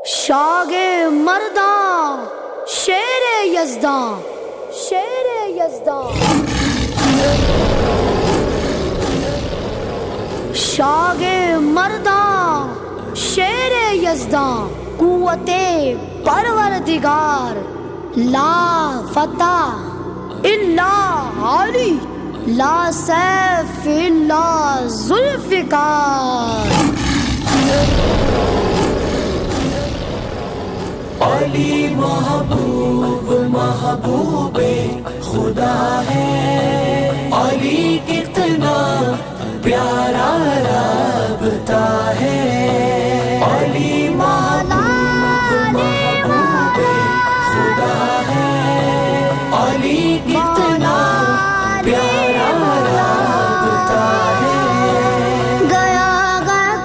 شاگ مرداں شیر یزداں، شیر یزداں، شاگ مرداں شیر یزداں، قوت پروردگار لا فتح الا علی، لا سیف الا ذوالفقار۔ علی محبوب محبوب خدا ہے، علی کتنا پیارا رابطہ ہے،